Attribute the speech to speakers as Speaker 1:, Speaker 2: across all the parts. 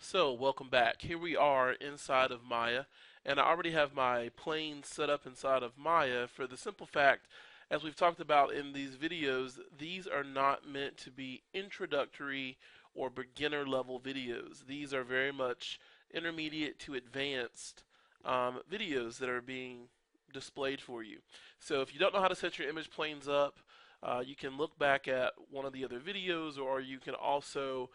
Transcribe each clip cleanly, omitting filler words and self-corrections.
Speaker 1: So, welcome back. Here we are inside of Maya, and I already have my plane set up inside of Maya for the simple fact, as we've talked about in these videos, these are not meant to be introductory or beginner level videos. These are very much intermediate to advanced videos that are being displayed for you. So, if you don't know how to set your image planes up, you can look back at one of the other videos, or you can also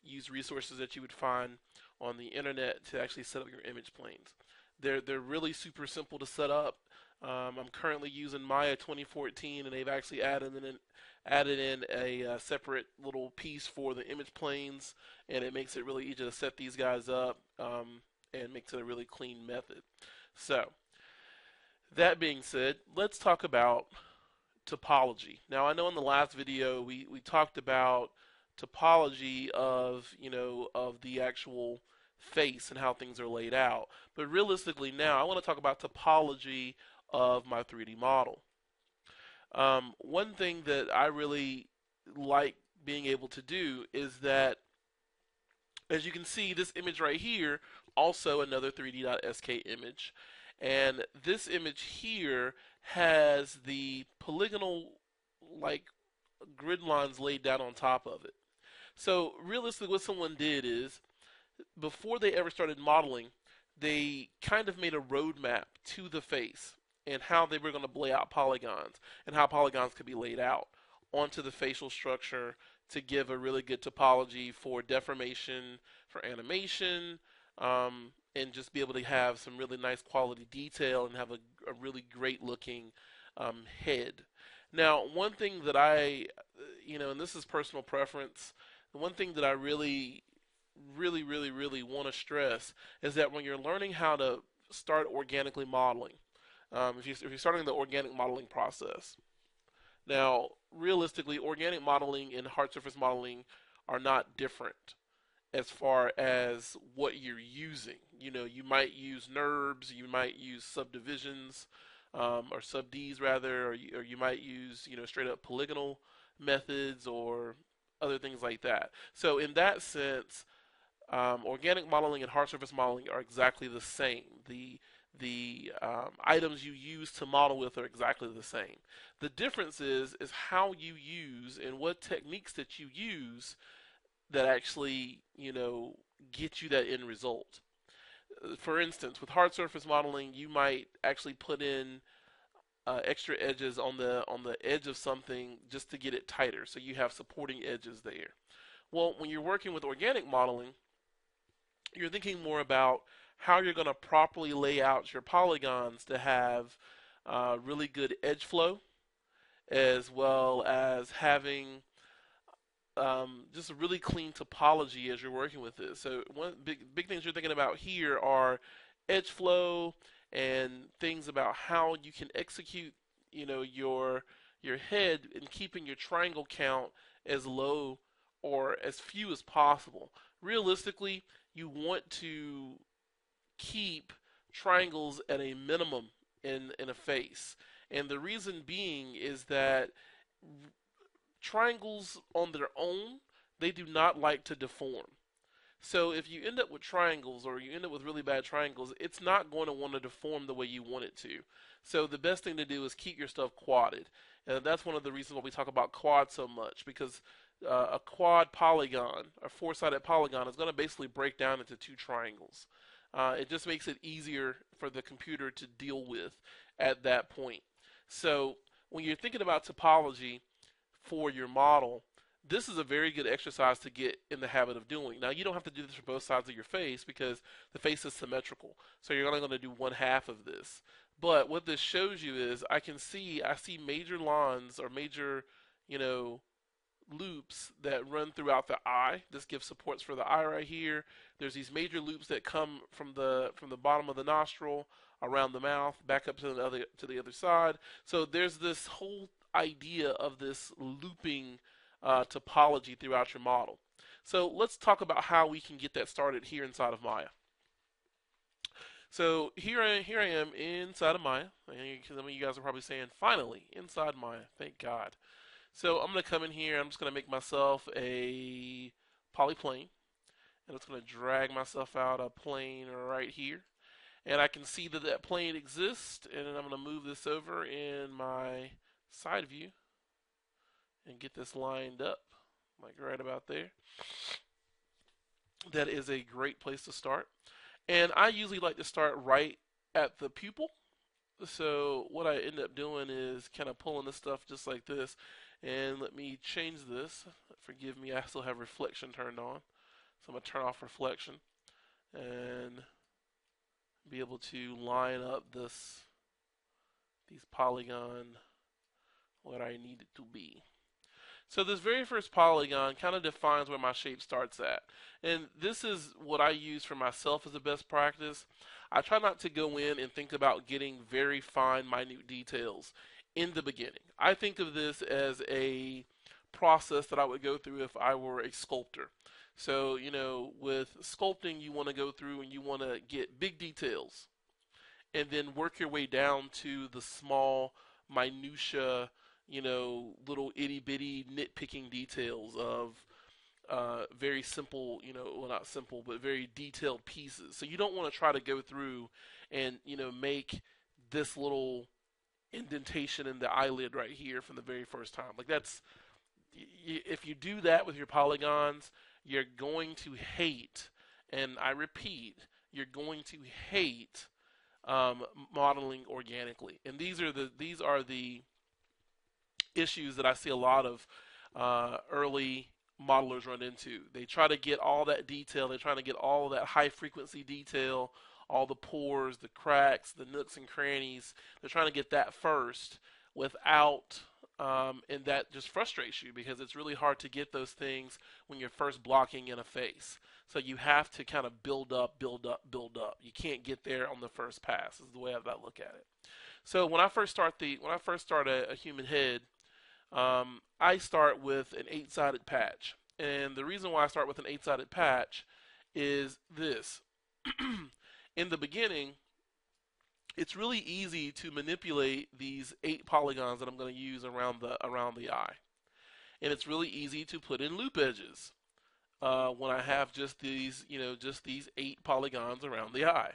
Speaker 1: use resources that you would find on the internet to actually set up your image planes. They're really super simple to set up. I'm currently using Maya 2014, and they've actually added in a separate little piece for the image planes, and it makes it really easy to set these guys up, and makes it a really clean method. So that being said, let's talk about topology. Now, I know in the last video we talked about topology of the actual face and how things are laid out. But realistically now, I want to talk about topology of my 3D model. One thing that I really like being able to do is that, as you can see, this image right here, also another 3D.sk image. And this image here has the polygonal like grid lines laid down on top of it. So realistically, what someone did is, before they ever started modeling, they kind of made a roadmap to the face and how they were going to lay out polygons and how polygons could be laid out onto the facial structure to give a really good topology for deformation, for animation, and just be able to have some really nice quality detail and have a really great looking head. Now, one thing that and this is personal preference, the one thing that I really want to stress is that when you're learning how to start organically modeling, if you're starting the organic modeling process, now realistically, organic modeling and hard surface modeling are not different as far as what you're using. You might use NURBs, you might use subdivisions, or sub Ds rather, or you might use straight up polygonal methods or other things like that. So in that sense, organic modeling and hard surface modeling are exactly the same. The items you use to model with are exactly the same. The difference is how you use and what techniques that you use that actually get you that end result. For instance, with hard surface modeling, you might actually put in extra edges on the edge of something just to get it tighter, so you have supporting edges there. Well, when you're working with organic modeling, you're thinking more about how you're going to properly lay out your polygons to have really good edge flow, as well as having just a really clean topology as you're working with this. So one big things you're thinking about here are edge flow and things about how you can execute, your head and keeping your triangle count as low or as few as possible. Realistically, you want to keep triangles at a minimum in a face. And the reason being is that triangles on their own, they do not like to deform. So if you end up with triangles or you end up with really bad triangles, it's not going to want to deform the way you want it to. So the best thing to do is keep your stuff quadded. And that's one of the reasons why we talk about quad so much, because a quad polygon, a four-sided polygon, is going to basically break down into two triangles. It just makes it easier for the computer to deal with at that point. So when you're thinking about topology for your model, this is a very good exercise to get in the habit of doing. Now, you don't have to do this for both sides of your face because the face is symmetrical. So you're only going to do one half of this. But what this shows you is I see major lines or major, you know, loops that run throughout the eye. This gives supports for the eye right here. There's these major loops that come from the bottom of the nostril around the mouth back up to the other side. So there's this whole idea of this looping topology throughout your model. So let's talk about how we can get that started here inside of Maya. So here I am inside of Maya. And some of you guys are probably saying, finally, inside Maya, thank God. So I'm going to come in here. I'm just going to make myself a polyplane. and it's going to drag myself out a plane right here. And I can see that that plane exists, and then I'm going to move this over in my side view and get this lined up, like right about there. That is a great place to start. And I usually like to start right at the pupil. So what I end up doing is kind of pulling this stuff just like this. And let me change this. Forgive me, I still have reflection turned on. So I'm going to turn off reflection and be able to line up these polygon what I need it to be. So this very first polygon kind of defines where my shape starts at. And this is what I use for myself as a best practice. I try not to go in and think about getting very fine, minute details in the beginning. I think of this as a process that I would go through if I were a sculptor. So, with sculpting, you want to go through and you want to get big details and then work your way down to the small, minutia, little itty bitty nitpicking details of very simple, well, not simple, but very detailed pieces. So you don't want to try to go through and, make this little indentation in the eyelid right here from the very first time. Like if you do that with your polygons, you're going to hate, and I repeat, you're going to hate modeling organically. And these are the issues that I see a lot of early modelers run into. They try to get all that detail. They're trying to get all that high frequency detail, all the pores, the cracks, the nooks and crannies. They're trying to get that first without, and that just frustrates you because it's really hard to get those things when you're first blocking in a face. So you have to kind of build up, build up, build up. You can't get there on the first pass. Is the way I look at it. So when I first start a human head, I start with an 8-sided patch. And the reason why I start with an 8-sided patch is this. In the beginning, it's really easy to manipulate these 8 polygons that I'm going to use around the eye. And it's really easy to put in loop edges when I have just these 8 polygons around the eye.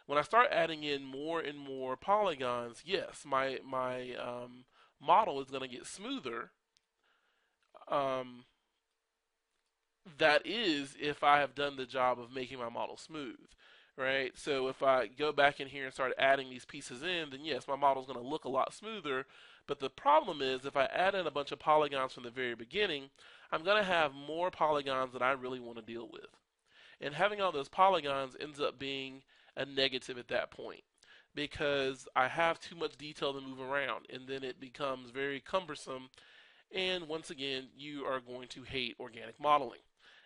Speaker 1: When I start adding in more and more polygons, yes, my model is going to get smoother. That is if I have done the job of making my model smooth, right? So if I go back in here and start adding these pieces in, then yes, my model is going to look a lot smoother. But the problem is if I add in a bunch of polygons from the very beginning, I'm going to have more polygons than I really want to deal with. And having all those polygons ends up being a negative at that point because I have too much detail to move around, and then it becomes very cumbersome. And once again, you are going to hate organic modeling,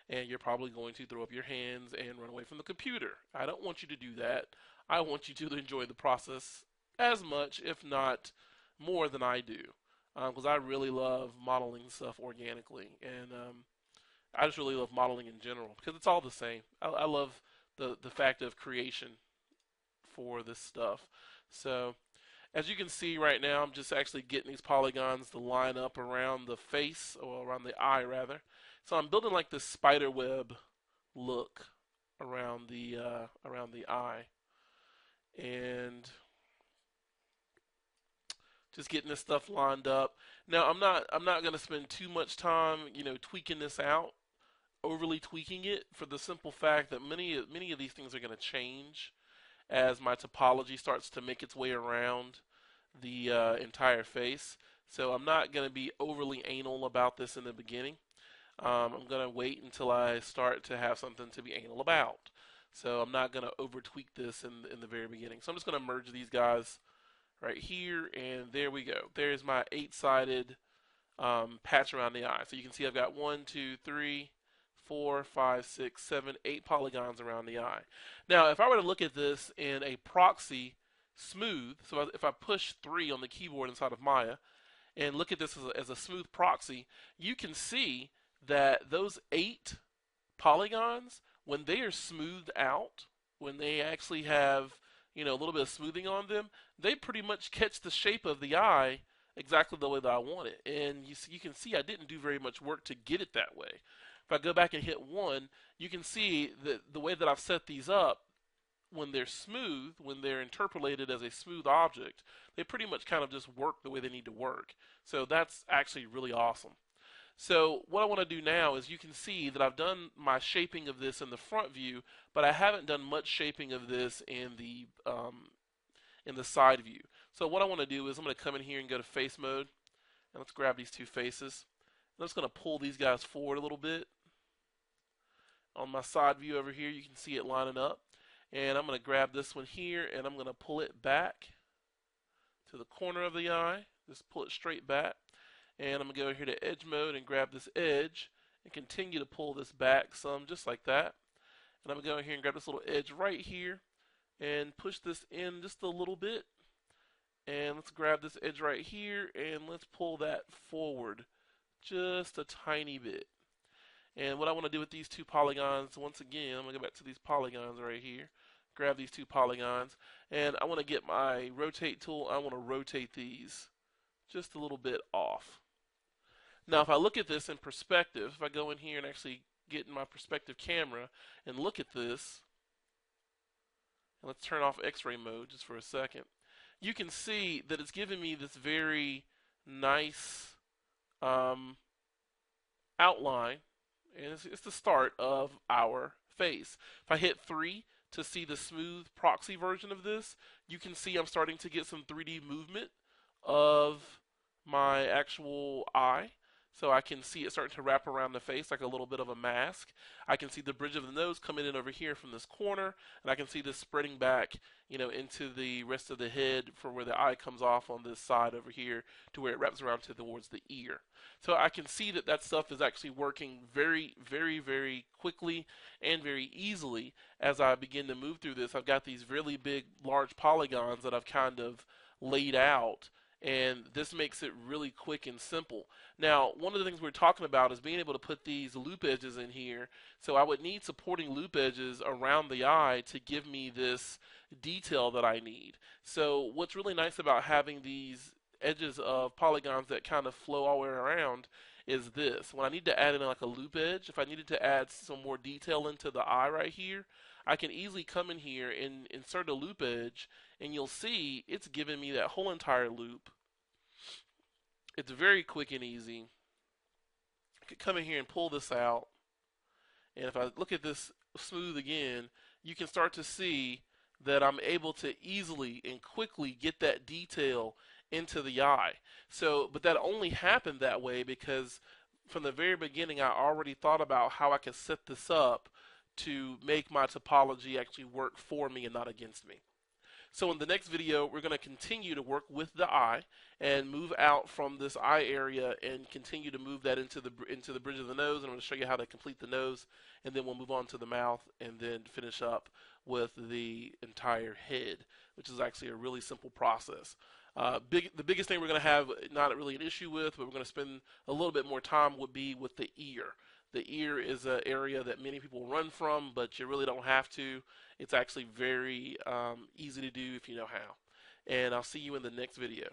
Speaker 1: and you're probably going to throw up your hands and run away from the computer. I don't want you to do that. I want you to enjoy the process as much, if not more, than I do, because I really love modeling stuff organically, and I just really love modeling in general because it's all the same. I love the fact of creation for this stuff. So as you can see right now, I'm just actually getting these polygons to line up around the face, or around the eye rather. So I'm building like this spider web look around the eye, and just getting this stuff lined up. Now I'm not going to spend too much time, tweaking this out, overly tweaking it, for the simple fact that many of these things are going to change as my topology starts to make its way around the entire face. So I'm not going to be overly anal about this in the beginning. I'm going to wait until I start to have something to be anal about. So I'm not going to over tweak this in the very beginning. So I'm just going to merge these guys right here, and there we go. There's my 8-sided patch around the eye. So you can see I've got 1, 2, 3, 4, 5, 6, 7, 8 polygons around the eye. Now, if I were to look at this in a proxy smooth, so if I push 3 on the keyboard inside of Maya and look at this as a smooth proxy, you can see that those 8 polygons, when they are smoothed out, when they actually have a little bit of smoothing on them, they pretty much catch the shape of the eye exactly the way that I want it. And you can see I didn't do very much work to get it that way. If I go back and hit 1, you can see that the way that I've set these up, when they're smooth, when they're interpolated as a smooth object, they pretty much kind of just work the way they need to work. So that's actually really awesome. So what I want to do now is, you can see that I've done my shaping of this in the front view, but I haven't done much shaping of this in the side view. So what I want to do is, I'm going to come in here and go to face mode, and let's grab these two faces. I'm just going to pull these guys forward a little bit. On my side view over here, you can see it lining up. And I'm going to grab this one here, and I'm going to pull it back to the corner of the eye. Just pull it straight back. And I'm going to go here to edge mode and grab this edge and continue to pull this back some, just like that. And I'm going to go in here and grab this little edge right here and push this in just a little bit. And let's grab this edge right here and let's pull that forward just a tiny bit. And what I want to do with these two polygons, once again, I'm going to go back to these polygons right here. Grab these two polygons, and I want to get my rotate tool. I want to rotate these just a little bit off. Now, if I look at this in perspective, if I go in here and actually get in my perspective camera and look at this, and let's turn off X-ray mode just for a second, you can see that it's giving me this very nice outline, and it's the start of our face. If I hit 3 to see the smooth proxy version of this, you can see I'm starting to get some 3D movement of my actual eye. So I can see it starting to wrap around the face like a little bit of a mask. I can see the bridge of the nose coming in over here from this corner, and I can see this spreading back, into the rest of the head for where the eye comes off on this side over here to where it wraps around towards the ear. So I can see that that stuff is actually working very, very, very quickly and very easily as I begin to move through this. I've got these really big, large polygons that I've kind of laid out, and this makes it really quick and simple. Now, one of the things we're talking about is being able to put these loop edges in here. So I would need supporting loop edges around the eye to give me this detail that I need. So what's really nice about having these edges of polygons that kind of flow all the way around is this. When I need to add in like a loop edge, if I needed to add some more detail into the eye right here, I can easily come in here and insert a loop edge, and you'll see it's giving me that whole entire loop. It's very quick and easy. I could come in here and pull this out, and if I look at this smooth again, you can start to see that I'm able to easily and quickly get that detail into the eye. So, but that only happened that way because from the very beginning I already thought about how I could set this up to make my topology actually work for me and not against me. So in the next video, we're going to continue to work with the eye and move out from this eye area and continue to move that into the bridge of the nose. And I'm going to show you how to complete the nose, and then we'll move on to the mouth and then finish up with the entire head, which is actually a really simple process. The biggest thing we're going to have not really an issue with, but we're going to spend a little bit more time would be with the ear. The ear is an area that many people run from, but you really don't have to. It's actually very easy to do if you know how. And I'll see you in the next video.